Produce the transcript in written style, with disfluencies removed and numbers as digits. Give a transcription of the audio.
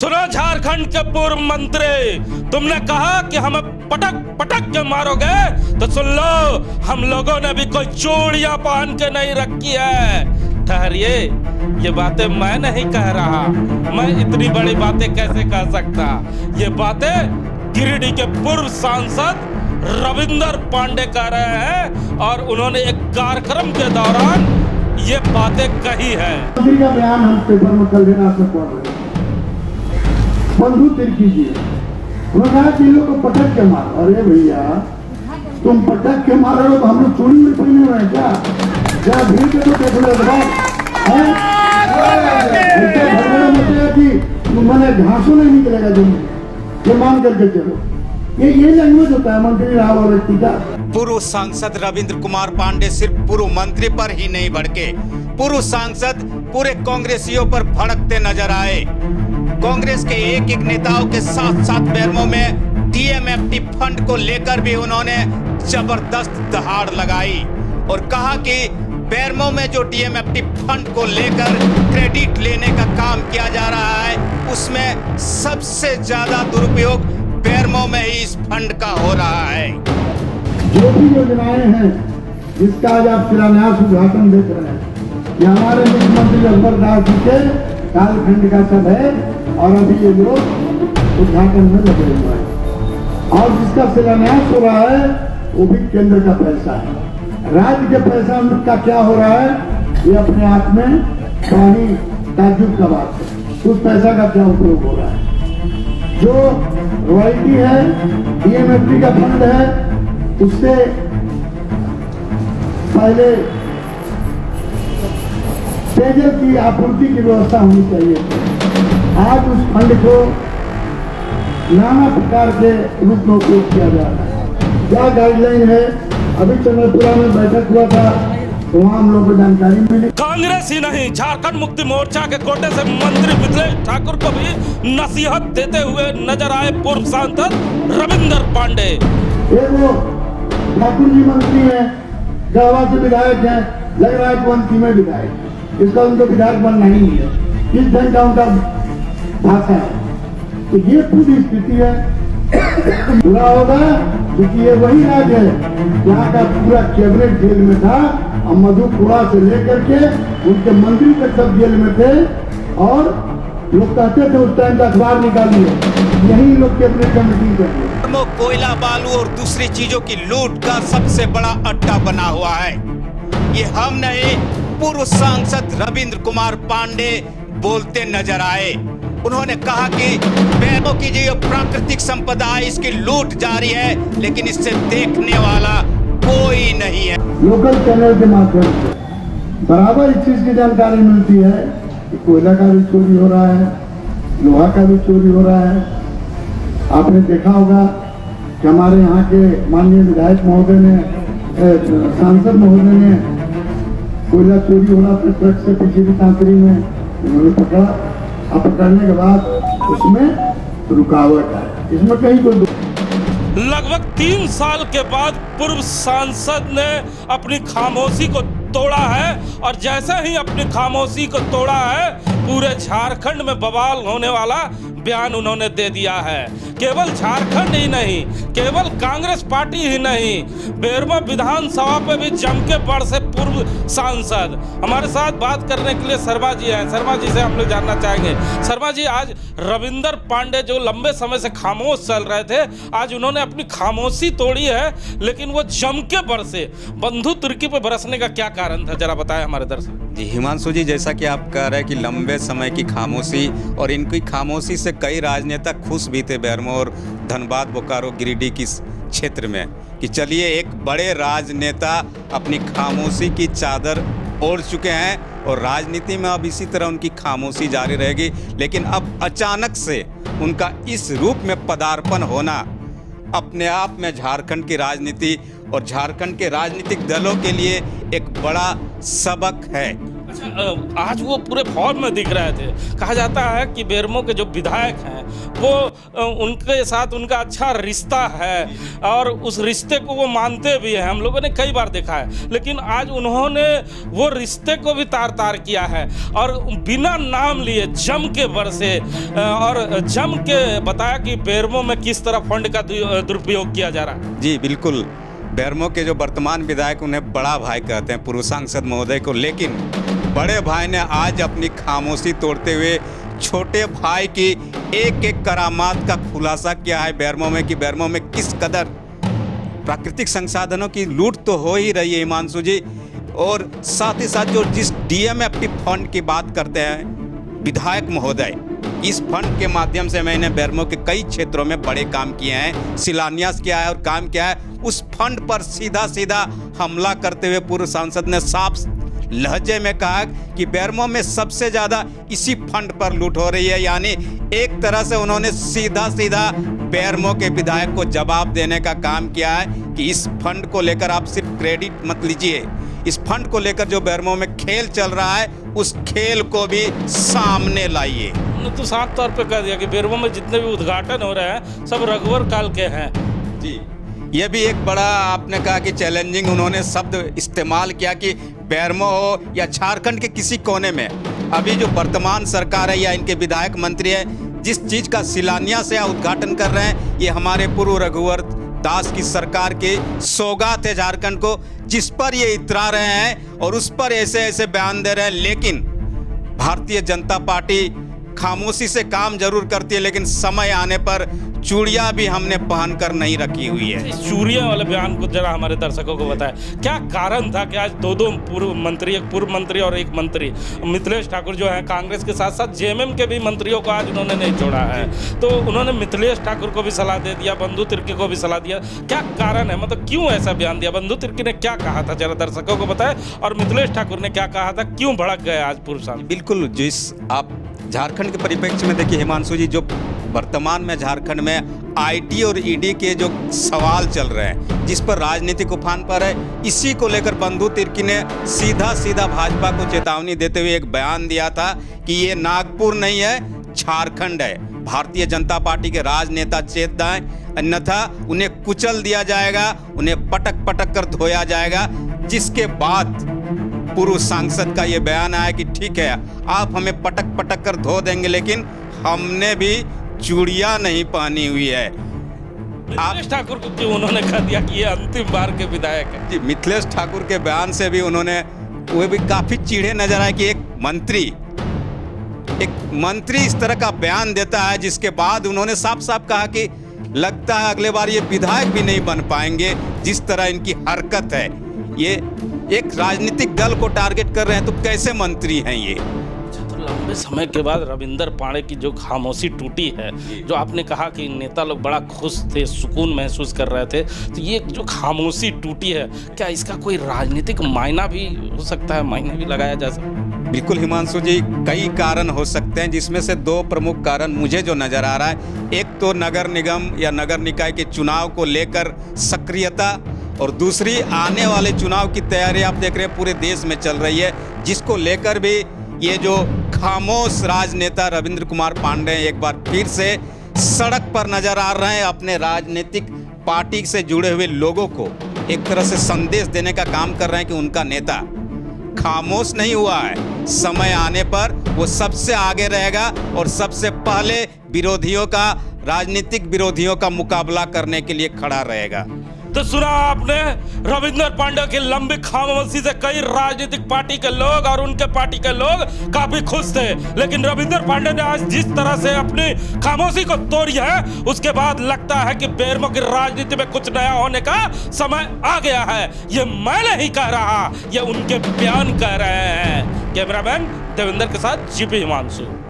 सुनो झारखंड के पूर्व मंत्री, तुमने कहा कि हमें पटक पटक के मारोगे, तो सुन लो, हम लोगों ने भी कोई चूड़ियां पहन के नहीं रखी है। ठहरिए, ये बातें मैं नहीं कह रहा। मैं इतनी बड़ी बातें कैसे कह सकता? ये बातें गिरिडीह के पूर्व सांसद रविंदर पांडे कह रहे हैं और उन्होंने एक कार्यक्रम के दौरान ये बातें कही है। मंत्री का बयान हम पेपर में कल देना से पढ़ रहे हैं। बंधु तिर कीजिए, उन्होंने कहा कि लोग को पटक के मारो। अरे भैया, तुम पटक के मार रहे हो तो हम लोग चोरी में पहने हुए हैं क्या? क्या भीड़ के तो देख लो कि मैंने घासों नहीं निकलेगा जमीन, ये मान करके चलो। ये लैंग्वेज होता है मंत्री रहा हुआ व्यक्ति का। पूर्व सांसद रविंद्र कुमार पांडे सिर्फ पूर्व मंत्री पर ही नहीं भड़के, पूर्व सांसद पूरे कांग्रेसियों पर भड़कते नजर आए। कांग्रेस के एक एक नेताओं के साथ साथ बेरमो में डीएमएफटी फंड को लेकर भी उन्होंने जबरदस्त दहाड़ लगाई और कहा कि बेरमो में जो डीएमएफटी फंड को लेकर क्रेडिट लेने का काम किया जा रहा है, उसमें सबसे ज्यादा दुरुपयोग बेरमो में ही इस फंड का हो रहा है। जो भी योजनाएं हैं जिसका आज आप शिलान्यास उद्घाटन देख रहे हैं, ये हमारे मुख्यमंत्री रघुवर दास जी के कालखंड का सब है और अभी ये लोग उद्घाटन में लगे हुए हैं। और जिसका शिलान्यास हो रहा है वो भी केंद्र का पैसा है। राज्य के पैसा का क्या हो रहा है, ये अपने आप में बड़ी ताज्जुब का बात है। उस पैसा का क्या उपयोग हो रहा है? जो रॉयल्टी है, डीएमएफटी का फंड है, उससे पहले पेयजल की आपूर्ति की व्यवस्था होनी चाहिए। आज उस फंड को नाना प्रकार के रूप में उपयोग किया जा रहा है। क्या गाइडलाइन है? अभी चंद्रपुरा में बैठक हुआ था, तो वहाँ हम लोग को जानकारी मिली। कांग्रेस ही नहीं, झारखंड मुक्ति मोर्चा के कोटे से मंत्री मिथिलेश ठाकुर को भी नसीहत देते हुए नजर आए पूर्व सांसद रविंदर पांडे। एक वो ठाकुर जी मंत्री हैं, गढ़वा से विधायक हैं, लग रहा है कि अंतिम में विधायक, इसका उनको विधायक बनना ही नहीं है। किस ढंग का उनका भाषा है, तो ये पूरी स्थिति है। बुरा होगा क्योंकि ये वही राज्य है यहाँ का पूरा कैबिनेट जेल में था और मधुपुरा से लेकर के उनके मंत्री तक सब जेल में थे और लोग कहते थे उस टाइम का अखबार निकालिए, यही लोग कैबिनेट कमेटी कर कोयला, बालू और दूसरी चीजों की लूट का सबसे बड़ा अड्डा बना हुआ है। ये हम नहीं, पूर्व सांसद रविंद्र कुमार पांडे बोलते नजर आए। उन्होंने कहा कि बेरमो की जो प्राकृतिक संपदा है, इसकी लूट जारी है, लेकिन इससे देखने वाला कोई नहीं है। लोकल चैनल के माध्यम से बराबर इस चीज की जानकारी मिलती है कि कोयला का भी चोरी हो रहा है, लोहा का भी चोरी हो रहा है। आपने देखा होगा कि हमारे यहाँ के माननीय विधायक महोदय ने, सांसद महोदय ने कोयला चोरी हो रहा था ट्रक से पीछे की टांकरी में, उन्होंने पकड़ा। अब पकड़ने के बाद उसमें रुकावट है, इसमें कहीं कोई लगभग 3 साल के बाद पूर्व सांसद ने अपनी खामोशी को तोड़ा है और जैसे ही अपनी खामोशी को तोड़ा है, पूरे झारखंड में बवाल होने वाला बयान उन्होंने दे दिया है। केवल झारखंड ही नहीं, केवल कांग्रेस पार्टी ही नहीं, बेरमो विधानसभा पे भी जम के बरसे पूर्व सांसद। हमारे साथ बात करने के लिए शर्मा जी हैं। शर्मा जी से हम लोग जानना चाहेंगे, शर्मा जी, आज रविंदर पांडे जो लंबे समय से खामोश चल रहे थे, आज उन्होंने अपनी खामोशी तोड़ी है, लेकिन वो जम के बरसे। बंधु तुर्की पे बरसने का क्या कारण था, जरा बताएं हमारे दर्शक। जी हिमांशु जी, जैसा कि आप कह रहे हैं कि लंबे समय की खामोशी, और इनकी खामोशी से कई राजनेता खुश भी थे बेरमो और धनबाद, बोकारो, गिरिडीह की क्षेत्र में, कि चलिए एक बड़े राजनेता अपनी खामोशी की चादर ओढ़ चुके हैं और राजनीति में अब इसी तरह उनकी खामोशी जारी रहेगी। लेकिन अब अचानक से उनका इस रूप में पदार्पण होना अपने आप में झारखंड की राजनीति और झारखंड के राजनीतिक दलों के लिए एक बड़ा सबक है। अच्छा, आज वो पूरे फॉर्म में दिख रहे थे। कहा जाता है कि बेरमो के जो विधायक हैं वो उनके साथ उनका अच्छा रिश्ता है और उस रिश्ते को वो मानते भी हैं। हम लोगों ने कई बार देखा है, लेकिन आज उन्होंने वो रिश्ते को भी तार तार किया है और बिना नाम लिए जम के बरसे और जम के बताया कि बेरमो में किस तरह फंड का दुरुपयोग किया जा रहा है। जी बिल्कुल, बेरमो के जो वर्तमान विधायक उन्हें बड़ा भाई कहते हैं पूर्व सांसद महोदय को, लेकिन बड़े भाई ने आज अपनी खामोशी तोड़ते हुए छोटे भाई की एक एक करामात का खुलासा किया है बेरमो में, कि बेरमो में किस कदर प्राकृतिक संसाधनों की लूट तो हो ही रही है हिमांशु जी, और साथ ही साथ जो जिस डीएमएफटी फंड की बात करते हैं विधायक महोदय, इस फंड के माध्यम से मैंने बेरमो के कई क्षेत्रों में बड़े काम किए हैं, शिलान्यास किया है और काम किया है। उस फंड पर सीधा सीधा हमला करते हुए पूर्व सांसद ने साफ लहजे में कहा कि बेरमो में सबसे ज़्यादा इसी फंड पर लूट हो रही है। यानी एक तरह से उन्होंने सीधा सीधा बेरमो के विधायक को जवाब देने का काम किया है कि इस फंड को लेकर आप सिर्फ क्रेडिट मत लीजिए, इस फंड को लेकर जो बेरमो में खेल चल रहा है उस खेल को भी सामने लाइए। उन्होंने तो साफ तौर पे कह दिया कि बेरमो में जितने भी उद्घाटन हो रहे हैं सब रघुवर काल के हैं। जी, ये भी एक बड़ा आपने कहा कि चैलेंजिंग उन्होंने शब्द इस्तेमाल किया कि बेरमो हो या झारखंड के किसी कोने में अभी जो वर्तमान सरकार है या इनके विधायक मंत्री है जिस चीज़ का शिलान्यास या उद्घाटन कर रहे हैं, ये हमारे पूर्व रघुवर दास की सरकार के सौगात है झारखंड को, जिस पर ये इतरा रहे हैं और उस पर ऐसे ऐसे बयान दे रहे हैं। लेकिन भारतीय जनता पार्टी खामोशी से काम जरूर करती है, लेकिन समय आने पर चूड़ियां भी हमने पहन कर नहीं रखी हुई है। इस चूड़ियां वाले बयान को जरा हमारे दर्शकों को बताएं, क्या कारण था कि आज दो पूर्व मंत्री और एक मंत्री मिथिलेश ठाकुर जो है कांग्रेस के साथ साथ जेएमएम के भी मंत्रियों को आज उन्होंने नहीं छोड़ा है। तो उन्होंने मिथिलेश ठाकुर को भी सलाह दे दिया, बंधु तिर्की को भी सलाह दिया। क्या कारण है, मतलब क्यों ऐसा बयान दिया? बंधु तिर्की ने क्या कहा था जरा दर्शकों को बताएं, और मिथिलेश ठाकुर ने क्या कहा था, क्यों भड़क गए आज पूर्व सांसद? बिल्कुल, जिस आप झारखंड के परिप्रेक्ष्य में देखिए हिमांशु जी, जो वर्तमान में झारखंड में आईटी और ईडी के जो सवाल चल रहे हैं जिस पर राजनीतिक उफान पर है, इसी को लेकर बंधु तिर्की ने सीधा सीधा भाजपा को चेतावनी देते हुए एक बयान दिया था कि ये नागपुर नहीं है, झारखंड है। भारतीय जनता पार्टी के राजनेता चेत जाएं, अन्यथा उन्हें कुचल दिया जाएगा, उन्हें पटक पटक कर धोया जाएगा। जिसके बाद पूर्व सांसद का ये बयान आया कि ठीक है आप हमें पटक पटक कर धो देंगे, लेकिन हमने भी चूड़ियां नहीं पहनी हुई है। मिथिलेश ठाकुर को क्यों उन्होंने कह दिया कि ये अंतिम बार के विधायक है? जी, मिथिलेश ठाकुर के बयान से भी उन्होंने वो भी काफी चिढ़े नजर आए कि एक मंत्री इस तरह का बयान देता है, जिसके बाद उन्होंने साफ साफ कहा कि लगता है अगले बार ये विधायक भी नहीं बन पाएंगे। जिस तरह इनकी हरकत है, ये एक राजनीतिक दल को टारगेट कर रहे हैं, तो कैसे मंत्री हैं ये? तो लंबे समय के बाद रविंदर पांडे की जो खामोशी टूटी है, जो आपने कहा कि नेता लोग बड़ा खुश थे, सुकून महसूस कर रहे थे, तो ये जो खामोशी टूटी है, क्या इसका कोई राजनीतिक मायना भी हो सकता है, मायने भी लगाया जा सकता है? बिल्कुल हिमांशु जी, कई कारण हो सकते हैं, जिसमें से दो प्रमुख कारण मुझे जो नजर आ रहा है, एक तो नगर निगम या नगर निकाय के चुनाव को लेकर सक्रियता, और दूसरी आने वाले चुनाव की तैयारी आप देख रहे हैं पूरे देश में चल रही है, जिसको लेकर भी ये जो खामोश राजनेता रविंद्र कुमार पांडे एक बार फिर से सड़क पर नजर आ रहे हैं, अपने राजनीतिक पार्टी से जुड़े हुए लोगों को एक तरह से संदेश देने का काम कर रहे हैं कि उनका नेता खामोश नहीं हुआ है, समय आने पर वो सबसे आगे रहेगा और सबसे पहले विरोधियों का, राजनीतिक विरोधियों का मुकाबला करने के लिए खड़ा रहेगा। तो सुना आपने, रविंदर पांडे की लंबी खामोशी से कई राजनीतिक पार्टी के लोग और उनके पार्टी के लोग काफी खुश थे, लेकिन रविंदर पांडे ने आज जिस तरह से अपनी खामोशी को तोड़ी है, उसके बाद लगता है कि बेरमो की राजनीति में कुछ नया होने का समय आ गया है। ये मैं नहीं कह रहा, ये उनके बयान कह रहे हैं। कैमरामैन देवेंद्र के साथ जीपी हिमांशु।